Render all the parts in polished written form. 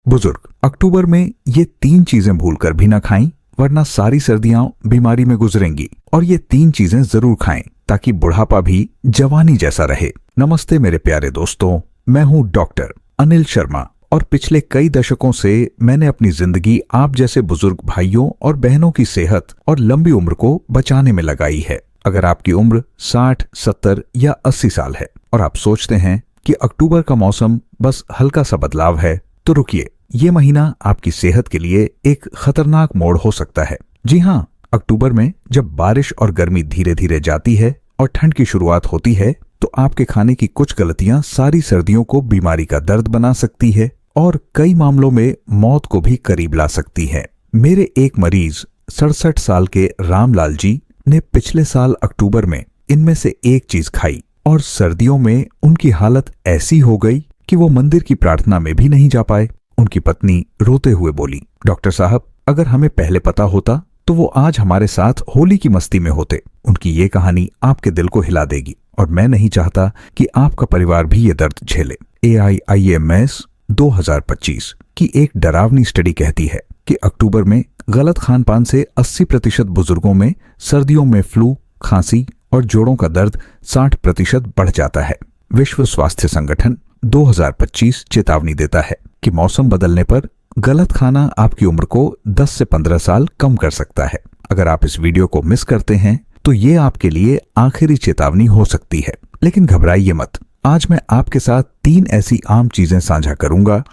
बुजुर्ग, अक्टूबर में ये 3 चीजें भूलकर भी ना खाएं, वरना सारी सर्दियां बीमारी में गुजरेंगी। और ये 3 चीजें जरूर खाएं ताकि बुढ़ापा भी जवानी जैसा रहे। नमस्ते मेरे प्यारे दोस्तों, मैं हूं डॉक्टर अनिल शर्मा और पिछले कई दशकों से मैंने अपनी जिंदगी आप जैसे बुजुर्ग भाइयों और बहनों की सेहत और लंबी उम्र को बचाने में लगाई है। अगर आपकी उम्र 60, 70 या 80 साल है और आप सोचते हैं कि अक्टूबर का मौसम बस हल्का सा बदलाव है, तो रुकिए, ये महीना आपकी सेहत के लिए एक खतरनाक मोड़ हो सकता है। जी हाँ, अक्टूबर में जब बारिश और गर्मी धीरे धीरे जाती है और ठंड की शुरुआत होती है, तो आपके खाने की कुछ गलतियां सारी सर्दियों को बीमारी का दर्द बना सकती है और कई मामलों में मौत को भी करीब ला सकती है। मेरे एक मरीज 67 साल के रामलाल जी ने पिछले साल अक्टूबर में इनमें से एक चीज खाई और सर्दियों में उनकी हालत ऐसी हो गई कि वो मंदिर की प्रार्थना में भी नहीं जा पाए। उनकी पत्नी रोते हुए बोली, डॉक्टर साहब, अगर हमें पहले पता होता तो वो आज हमारे साथ होली की मस्ती में होते। उनकी ये कहानी आपके दिल को हिला देगी और मैं नहीं चाहता कि आपका परिवार भी ये दर्द झेले। AIIMS 2025 की एक डरावनी स्टडी कहती है कि अक्टूबर में गलत खानपान से 80% बुजुर्गों में सर्दियों में फ्लू, खांसी और जोड़ों का दर्द 60% बढ़ जाता है। विश्व स्वास्थ्य संगठन 2025 चेतावनी देता है कि मौसम बदलने पर गलत खाना आपकी उम्र को 10 से 15 साल कम कर सकता है। अगर आप इस वीडियो को मिस करते हैं तो ये आपके लिए आखिरी चेतावनी हो सकती है। लेकिन घबराइए मत, आज मैं आपके साथ 3 ऐसी आम चीजें साझा करूंगा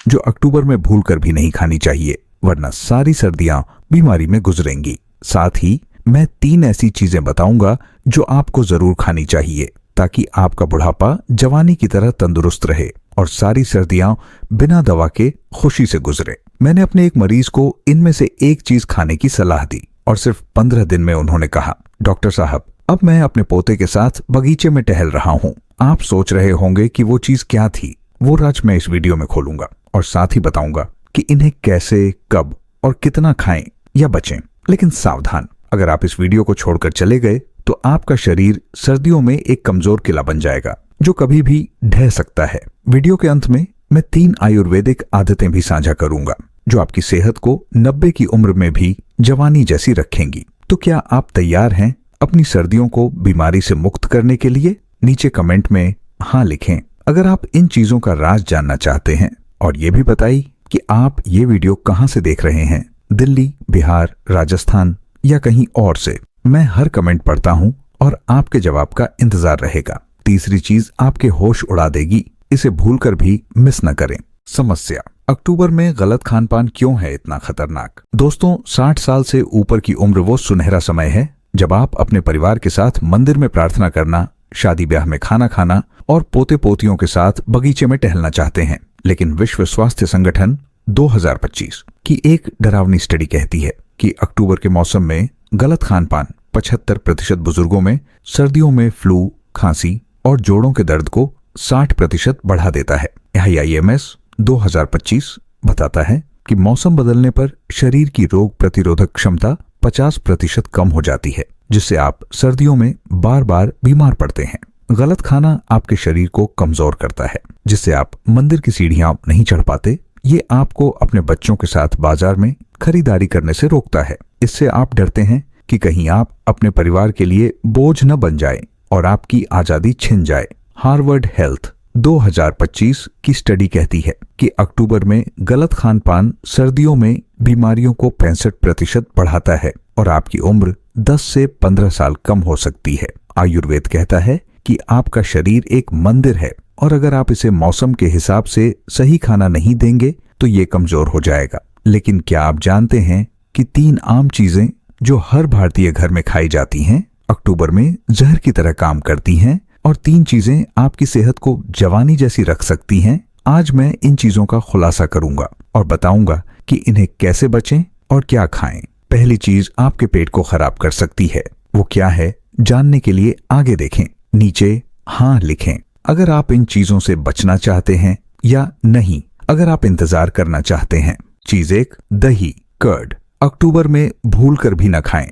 जो अक्टूबर में भूलकर भी नहीं खानी चाहिए, वरना सारी सर्दियां बीमारी में गुजरेंगी। साथ ही मैं 3 ऐसी चीजें बताऊंगा जो आपको जरूर खानी चाहिए ताकि आपका बुढ़ापा जवानी की तरह तंदुरुस्त रहे और सारी सर्दियां बिना दवा के खुशी से गुजरे। मैंने अपने एक मरीज को इनमें से एक चीज खाने की सलाह दी और सिर्फ 15 दिन में उन्होंने कहा, डॉक्टर साहब, अब मैं अपने पोते के साथ बगीचे में टहल रहा हूँ। आप सोच रहे होंगे कि वो चीज क्या थी। वो राज मैं इस वीडियो में खोलूंगा और साथ ही बताऊंगा कि इन्हें कैसे, कब और कितना खाएं या बचें। लेकिन सावधान, अगर आप इस वीडियो को छोड़कर चले गए तो आपका शरीर सर्दियों में एक कमजोर किला बन जाएगा जो कभी भी ढह सकता है। वीडियो के अंत में मैं 3 आयुर्वेदिक आदतें भी साझा करूंगा जो आपकी सेहत को 90 की उम्र में भी जवानी जैसी रखेंगी। तो क्या आप तैयार हैं अपनी सर्दियों को बीमारी से मुक्त करने के लिए? नीचे कमेंट में हाँ लिखें अगर आप इन चीजों का राज जानना चाहते हैं और ये भी बताइए कि आप ये वीडियो कहां से देख रहे हैं, दिल्ली, बिहार, राजस्थान या कहीं और से। मैं हर कमेंट पढ़ता हूं और आपके जवाब का इंतजार रहेगा। तीसरी चीज आपके होश उड़ा देगी, इसे भूलकर भी मिस न करें। समस्या, अक्टूबर में गलत खानपान क्यों है इतना खतरनाक? दोस्तों, 60 साल से ऊपर की उम्र वो सुनहरा समय है जब आप अपने परिवार के साथ मंदिर में प्रार्थना करना, शादी ब्याह में खाना खाना और पोते पोतियों के साथ बगीचे में टहलना चाहते हैं। लेकिन विश्व स्वास्थ्य संगठन 2025 की एक डरावनी स्टडी कहती है कि अक्टूबर के मौसम में गलत खानपान 75% बुजुर्गों में सर्दियों में फ्लू, खांसी और जोड़ों के दर्द को 60% बढ़ा देता है। AIIMS 2025 बताता है कि मौसम बदलने पर शरीर की रोग प्रतिरोधक क्षमता 50% कम हो जाती है, जिससे आप सर्दियों में बार बार बीमार पड़ते हैं। गलत खाना आपके शरीर को कमजोर करता है, जिससे आप मंदिर की सीढ़ियां नहीं चढ़ पाते। ये आपको अपने बच्चों के साथ बाजार में खरीदारी करने से रोकता है। इससे आप डरते हैं कि कहीं आप अपने परिवार के लिए बोझ न बन जाएं और आपकी आजादी छिन जाए। हार्वर्ड हेल्थ 2025 की स्टडी कहती है कि अक्टूबर में गलत खानपान सर्दियों में बीमारियों को 65% बढ़ाता है और आपकी उम्र 10 से 15 साल कम हो सकती है। आयुर्वेद कहता है कि आपका शरीर एक मंदिर है और अगर आप इसे मौसम के हिसाब से सही खाना नहीं देंगे तो ये कमजोर हो जाएगा। लेकिन क्या आप जानते हैं कि 3 आम चीजें जो हर भारतीय घर में खाई जाती हैं अक्टूबर में जहर की तरह काम करती हैं और 3 चीजें आपकी सेहत को जवानी जैसी रख सकती हैं? आज मैं इन चीजों का खुलासा करूंगा और बताऊंगा कि इन्हें कैसे बचें और क्या खाएं। पहली चीज आपके पेट को खराब कर सकती है, वो क्या है जानने के लिए आगे देखें, नीचे हाँ लिखें अगर आप इन चीजों से बचना चाहते हैं या नहीं अगर आप इंतजार करना चाहते हैं। चीज 1, दही, कर्ड। अक्टूबर में भूलकर भी न खाएं।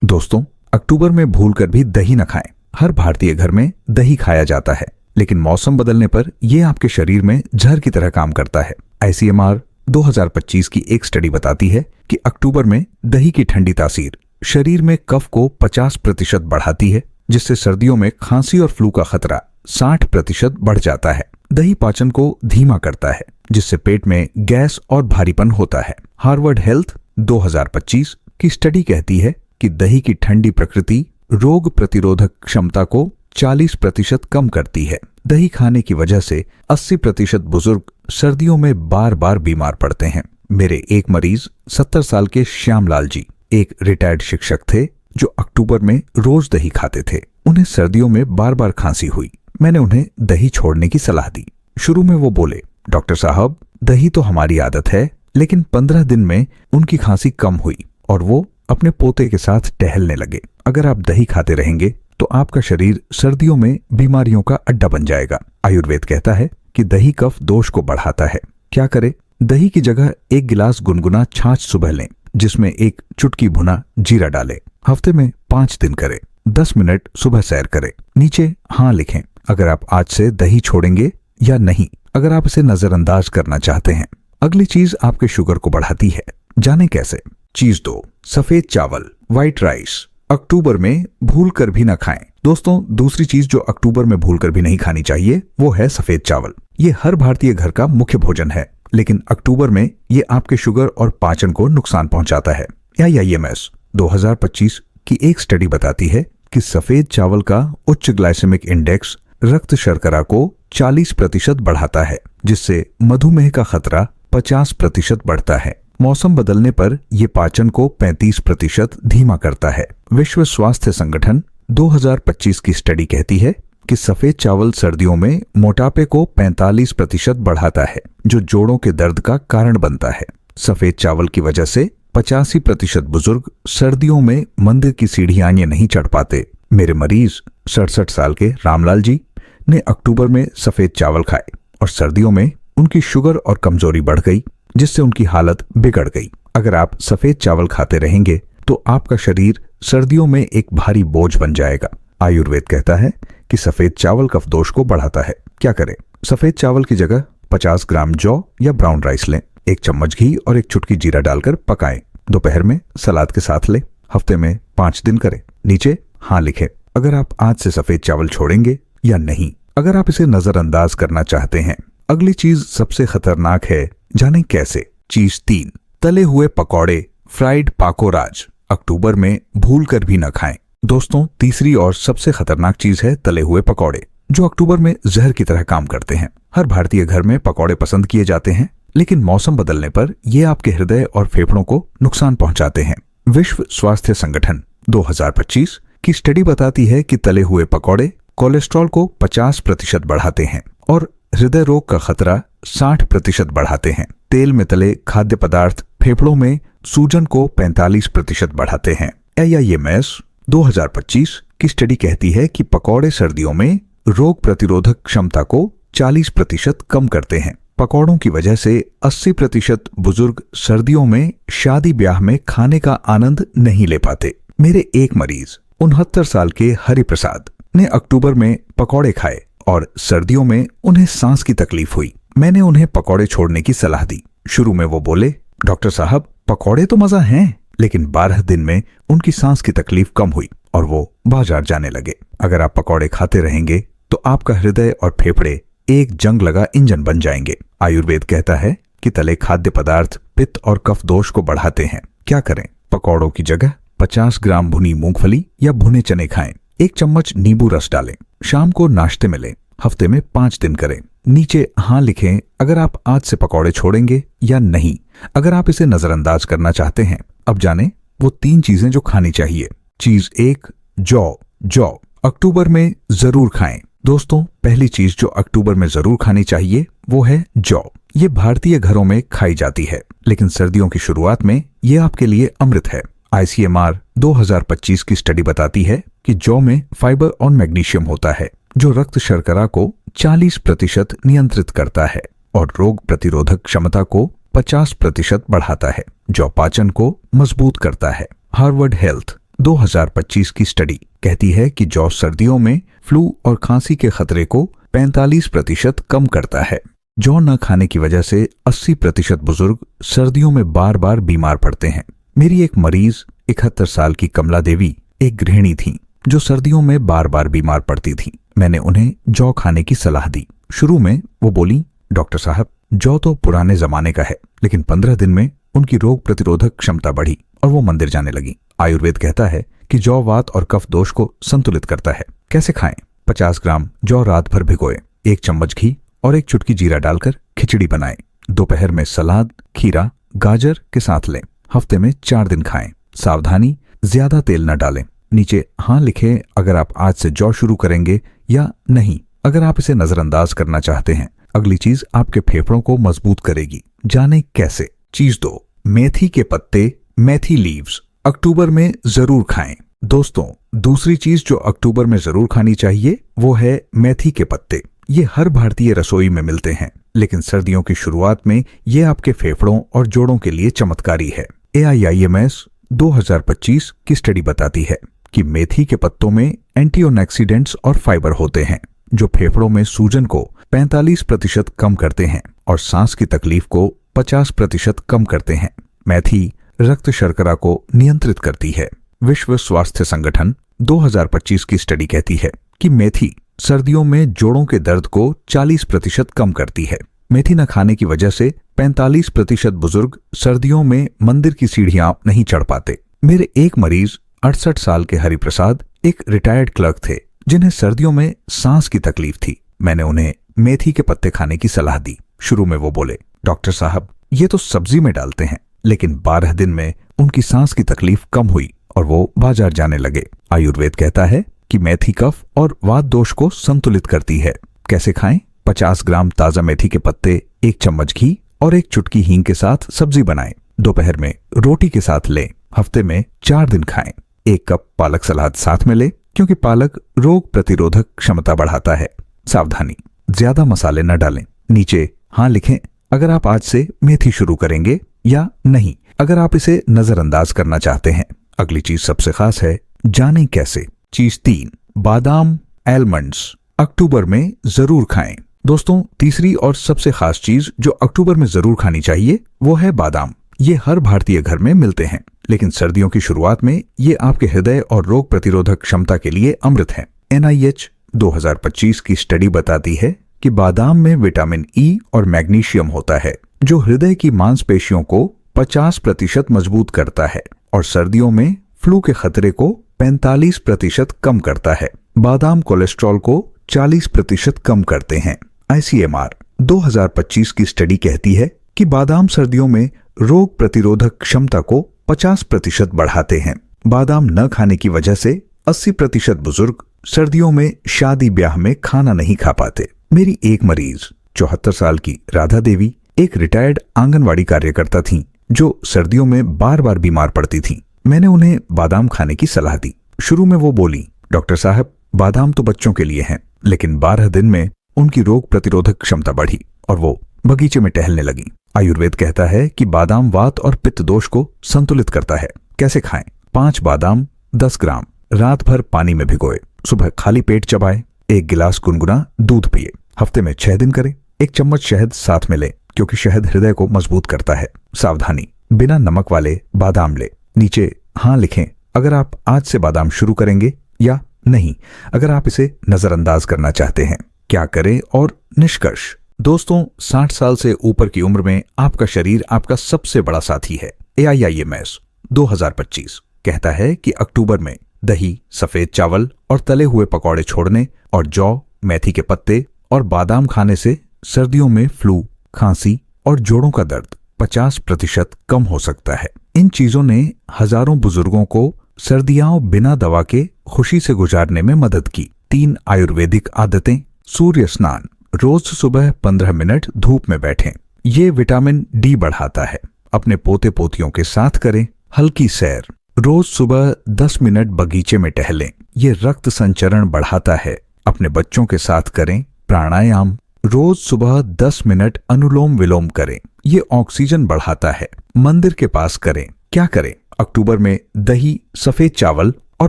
दोस्तों, अक्टूबर में भूलकर भी दही न खाएं। हर भारतीय घर में दही खाया जाता है, लेकिन मौसम बदलने पर यह आपके शरीर में जहर की तरह काम करता है। ICMR 2025 की एक स्टडी बताती है कि अक्टूबर में दही की ठंडी तासीर शरीर में कफ को 50% बढ़ाती है, जिससे सर्दियों में खांसी और फ्लू का खतरा 60% बढ़ जाता है। दही पाचन को धीमा करता है, जिससे पेट में गैस और भारीपन होता है। हार्वर्ड हेल्थ 2025 की स्टडी कहती है कि दही की ठंडी प्रकृति रोग प्रतिरोधक क्षमता को 40% कम करती है। दही खाने की वजह से 80% बुजुर्ग सर्दियों में बार बार बीमार पड़ते हैं। मेरे एक मरीज 70 साल के श्यामलाल जी एक रिटायर्ड शिक्षक थे जो अक्टूबर में रोज दही खाते थे। उन्हें सर्दियों में बार बार खांसी हुई। मैंने उन्हें दही छोड़ने की सलाह दी। शुरू में वो बोले, डॉक्टर साहब दही तो हमारी आदत है, लेकिन 15 दिन में उनकी खांसी कम हुई और वो अपने पोते के साथ टहलने लगे। अगर आप दही खाते रहेंगे तो आपका शरीर सर्दियों में बीमारियों का अड्डा बन जाएगा। आयुर्वेद कहता है कि दही कफ दोष को बढ़ाता है। क्या करें? दही की जगह 1 गिलास गुनगुना छाछ सुबह लें, जिसमें 1 चुटकी भुना जीरा डालें। हफ्ते में 5 दिन करें। 10 मिनट सुबह सैर करें। नीचे हाँ लिखें अगर आप आज से दही छोड़ेंगे या नहीं, अगर आप इसे नजरअंदाज करना चाहते हैं। अगली चीज आपके शुगर को बढ़ाती है। जाने कैसे? चीज 2, सफेद चावल, व्हाइट राइस अक्टूबर में भूल कर भी न खाएं। दोस्तों, दूसरी चीज जो अक्टूबर में भूल कर भी नहीं खानी चाहिए वो है सफेद चावल। ये हर भारतीय घर का मुख्य भोजन है, लेकिन अक्टूबर में ये आपके शुगर और पाचन को नुकसान पहुंचाता है। AIIMS 2025 की एक स्टडी बताती है कि सफेद चावल का उच्च ग्लाइसेमिक इंडेक्स रक्त शर्करा को 40% बढ़ाता है, जिससे मधुमेह का खतरा 50% बढ़ता है। मौसम बदलने पर यह पाचन को 35% धीमा करता है। विश्व स्वास्थ्य संगठन 2025 की स्टडी कहती है कि सफेद चावल सर्दियों में मोटापे को 45% बढ़ाता है, जो जोड़ों के दर्द का कारण बनता है। सफेद चावल की वजह से 85% बुजुर्ग सर्दियों में मंदिर की सीढ़ियां नहीं चढ़ पाते। मेरे मरीज 67 साल के रामलाल जी ने अक्टूबर में सफेद चावल खाए और सर्दियों में उनकी शुगर और कमजोरी बढ़ गई, जिससे उनकी हालत बिगड़ गई। अगर आप सफेद चावल खाते रहेंगे तो आपका शरीर सर्दियों में एक भारी बोझ बन जाएगा। आयुर्वेद कहता है कि सफेद चावल कफ दोष को बढ़ाता है। क्या करें? सफेद चावल की जगह 50 ग्राम जौ या ब्राउन राइस लें। 1 चम्मच घी और 1 चुटकी जीरा डालकर पकाएं। दोपहर में सलाद के साथ लें। हफ्ते में 5 दिन करें। नीचे हाँ लिखें अगर आप आज से सफेद चावल छोड़ेंगे या नहीं, अगर आप इसे नजरअंदाज करना चाहते हैं। अगली चीज सबसे खतरनाक है। जानें कैसे? चीज 3, तले हुए पकौड़े, फ्राइड पाकोराज अक्टूबर में भूल कर भी न खाएं। दोस्तों, तीसरी और सबसे खतरनाक चीज है तले हुए पकौड़े, जो अक्टूबर में जहर की तरह काम करते हैं। हर भारतीय घर में पकौड़े पसंद किए जाते हैं, लेकिन मौसम बदलने पर ये आपके हृदय और फेफड़ों को नुकसान पहुंचाते हैं। विश्व स्वास्थ्य संगठन 2025 की स्टडी बताती है कि तले हुए पकौड़े कोलेस्ट्रॉल को 50% बढ़ाते हैं और हृदय रोग का खतरा 60% बढ़ाते हैं। तेल में तले खाद्य पदार्थ फेफड़ों में सूजन को 45% बढ़ाते हैं। AIIMS 2025 की स्टडी कहती है कि पकौड़े सर्दियों में रोग प्रतिरोधक क्षमता को 40% कम करते हैं। पकौड़ों की वजह से 80% बुजुर्ग सर्दियों में शादी ब्याह में खाने का आनंद नहीं ले पाते। मेरे एक मरीज 69 साल के हरिप्रसाद ने अक्टूबर में पकौड़े खाए और सर्दियों में उन्हें सांस की तकलीफ हुई। मैंने उन्हें पकौड़े छोड़ने की सलाह दी। शुरू में वो बोले, डॉक्टर साहब पकौड़े तो मजा हैं, लेकिन 12 दिन में उनकी सांस की तकलीफ कम हुई और वो बाजार जाने लगे। अगर आप पकौड़े खाते रहेंगे तो आपका हृदय और फेफड़े एक जंग लगा इंजन बन जाएंगे। आयुर्वेद कहता है कि तले खाद्य पदार्थ पित्त और कफ दोष को बढ़ाते हैं। क्या करें? पकौड़ों की जगह 50 ग्राम भुनी मूंगफली या भुने चने खाएं। 1 चम्मच नींबू रस डालें। शाम को नाश्ते में लें। हफ्ते में 5 दिन करें। नीचे हाँ लिखें अगर आप आज से पकौड़े छोड़ेंगे या नहीं, अगर आप इसे नजरअंदाज करना चाहते हैं। अब जाने वो 3 चीजें जो खानी चाहिए। चीज 1, जौ अक्टूबर में जरूर खाएं। दोस्तों, पहली चीज जो अक्टूबर में जरूर खानी चाहिए वो है जौ। ये भारतीय घरों में खाई जाती है, लेकिन सर्दियों की शुरुआत में ये आपके लिए अमृत है। ICMR 2025 की स्टडी बताती है कि जौ में फाइबर और मैग्नीशियम होता है, जो रक्त शर्करा को 40% नियंत्रित करता है और रोग प्रतिरोधक क्षमता को 50% बढ़ाता है। जौ पाचन को मजबूत करता है। हार्वर्ड हेल्थ 2025 की स्टडी कहती है कि जौ सर्दियों में फ्लू और खांसी के खतरे को 45% कम करता है। जौ न खाने की वजह से 80% बुजुर्ग सर्दियों में बार बार बीमार पड़ते हैं। मेरी एक मरीज 71 साल की कमला देवी एक गृहिणी थी जो सर्दियों में बार बार बीमार पड़ती थी। मैंने उन्हें जौ खाने की सलाह दी। शुरू में वो बोली, डॉक्टर साहब जौ तो पुराने जमाने का है, लेकिन 15 दिन में उनकी रोग प्रतिरोधक क्षमता बढ़ी और वो मंदिर जाने लगी। आयुर्वेद कहता है कि जौ वात और कफ दोष को संतुलित करता है। कैसे खाएं? 50 ग्राम जौ रात भर भिगोए, 1 चम्मच घी और 1 चुटकी जीरा डालकर खिचड़ी बनाएं। दोपहर में सलाद, खीरा, गाजर के साथ लें। हफ्ते में 4 दिन खाएं। सावधानी, ज्यादा तेल न डालें। नीचे हाँ लिखें अगर आप आज से जौ शुरू करेंगे या नहीं, अगर आप इसे नजरअंदाज करना चाहते हैं। अगली चीज आपके फेफड़ों को मजबूत करेगी। जाने कैसे? चीज 2, मेथी के पत्ते, मेथी लीव्स अक्टूबर में जरूर खाएं। दोस्तों, दूसरी चीज जो अक्टूबर में जरूर खानी चाहिए वो है मेथी के पत्ते। ये हर भारतीय रसोई में मिलते हैं, लेकिन सर्दियों की शुरुआत में ये आपके फेफड़ों और जोड़ों के लिए चमत्कारी है। AIIMS 2025 की स्टडी बताती है कि मेथी के पत्तों में एंटीऑक्सीडेंट्स और फाइबर होते हैं जो फेफड़ों में सूजन को 45% कम करते हैं और सांस की तकलीफ को 50% कम करते हैं। मेथी रक्त शर्करा को नियंत्रित करती है। विश्व स्वास्थ्य संगठन 2025 की स्टडी कहती है कि मेथी सर्दियों में जोड़ों के दर्द को 40% कम करती है। मेथी न खाने की वजह से 45% बुजुर्ग सर्दियों में मंदिर की सीढ़ियां नहीं चढ़ पाते। मेरे एक मरीज 68 साल के हरिप्रसाद एक रिटायर्ड क्लर्क थे जिन्हें सर्दियों में सांस की तकलीफ थी। मैंने उन्हें मेथी के पत्ते खाने की सलाह दी। शुरू में वो बोले, डॉक्टर साहब ये तो सब्जी में डालते हैं, लेकिन 12 दिन में उनकी सांस की तकलीफ कम हुई और वो बाजार जाने लगे। आयुर्वेद कहता है कि मेथी कफ और वात दोष को संतुलित करती है। कैसे खाएं? 50 ग्राम ताजा मेथी के पत्ते, 1 चम्मच घी और 1 चुटकी हींग के साथ सब्जी बनाएं। दोपहर में रोटी के साथ लें। हफ्ते में 4 दिन खाएं। 1 कप पालक सलाद साथ में लें क्योंकि पालक रोग प्रतिरोधक क्षमता बढ़ाता है। सावधानी, ज्यादा मसाले न डालें। नीचे हाँ लिखें अगर आप आज से मेथी शुरू करेंगे या नहीं, अगर आप इसे नजरअंदाज करना चाहते हैं। अगली चीज सबसे खास है, जाने कैसे। चीज 3, बादाम, एलमंड्स अक्टूबर में जरूर खाएं। दोस्तों, तीसरी और सबसे खास चीज जो अक्टूबर में जरूर खानी चाहिए वो है बादाम। ये हर भारतीय घर में मिलते हैं, लेकिन सर्दियों की शुरुआत में ये आपके हृदय और रोग प्रतिरोधक क्षमता के लिए अमृत है। NIH 2025 की स्टडी बताती है कि बादाम में विटामिन E और मैग्नीशियम होता है जो हृदय की मांसपेशियों को 50% मजबूत करता है और सर्दियों में फ्लू के खतरे को 45% कम करता है। बादाम कोलेस्ट्रॉल को 40% कम करते हैं। ICMR 2025 की स्टडी कहती है कि बादाम सर्दियों में रोग प्रतिरोधक क्षमता को 50% बढ़ाते हैं। बादाम न खाने की वजह से 80% बुजुर्ग सर्दियों में शादी ब्याह में खाना नहीं खा पाते। मेरी एक मरीज 74 साल की राधा देवी एक रिटायर्ड आंगनवाड़ी कार्यकर्ता थीं जो सर्दियों में बार बार बीमार पड़ती थीं। मैंने उन्हें बादाम खाने की सलाह दी। शुरू में वो बोली, डॉक्टर साहब बादाम तो बच्चों के लिए हैं, लेकिन 12 दिन में उनकी रोग प्रतिरोधक क्षमता बढ़ी और वो बगीचे में टहलने लगी। आयुर्वेद कहता है कि बादाम वात और पित्त दोष को संतुलित करता है। कैसे खाएं? 5 बादाम 10 ग्राम रात भर पानी में भिगोए, सुबह खाली पेट चबाएं, 1 गिलास गुनगुना दूध पिए। हफ्ते में 6 दिन करें। 1 चम्मच शहद साथ में लें क्योंकि शहद हृदय को मजबूत करता है। सावधानी, बिना नमक वाले बादाम ले। नीचे हाँ लिखें अगर आप आज से बादाम शुरू करेंगे या नहीं, अगर आप इसे नजरअंदाज करना चाहते हैं। क्या करें और निष्कर्ष। दोस्तों, 60 साल से ऊपर की उम्र में आपका शरीर आपका सबसे बड़ा साथी है। AIIMS 2025 कहता है कि अक्टूबर में दही, सफेद चावल और तले हुए पकौड़े छोड़ने और जौ, मेथी के पत्ते और बादाम खाने से सर्दियों में फ्लू, खांसी और जोड़ों का दर्द 50% कम हो सकता है। इन चीजों ने हजारों बुजुर्गों को सर्दियां बिना दवा के खुशी से गुजारने में मदद की। 3 आयुर्वेदिक आदतें। सूर्य स्नान, रोज सुबह 15 मिनट धूप में बैठें। ये विटामिन D बढ़ाता है। अपने पोते पोतियों के साथ करें। हल्की सैर, रोज सुबह 10 मिनट बगीचे में टहलें। ये रक्त संचरण बढ़ाता है। अपने बच्चों के साथ करें। प्राणायाम, रोज सुबह 10 मिनट अनुलोम विलोम करें। ये ऑक्सीजन बढ़ाता है। मंदिर के पास करें। क्या करें? अक्टूबर में दही, सफेद चावल और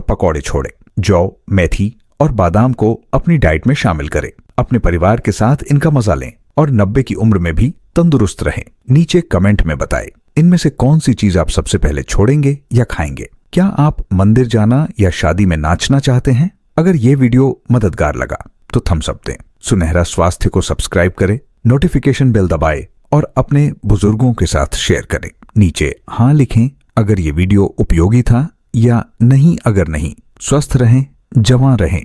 पकौड़े छोड़ें। जौ, मेथी और बादाम को अपनी डाइट में शामिल करें। अपने परिवार के साथ इनका मजा लें। और 90 की उम्र में भी तंदुरुस्त रहें? नीचे कमेंट में बताएं। इनमें से कौन सी चीज आप सबसे पहले छोड़ेंगे या खाएंगे? क्या आप मंदिर जाना या शादी में नाचना चाहते हैं? अगर ये वीडियो मददगार लगा तो थम्स अप दें। सुनहरा स्वास्थ्य को सब्सक्राइब करें, नोटिफिकेशन बेल दबाएं और अपने बुजुर्गों के साथ शेयर करें। नीचे हाँ लिखें अगर ये वीडियो उपयोगी था या नहीं अगर नहीं। स्वस्थ रहें, जवां रहें।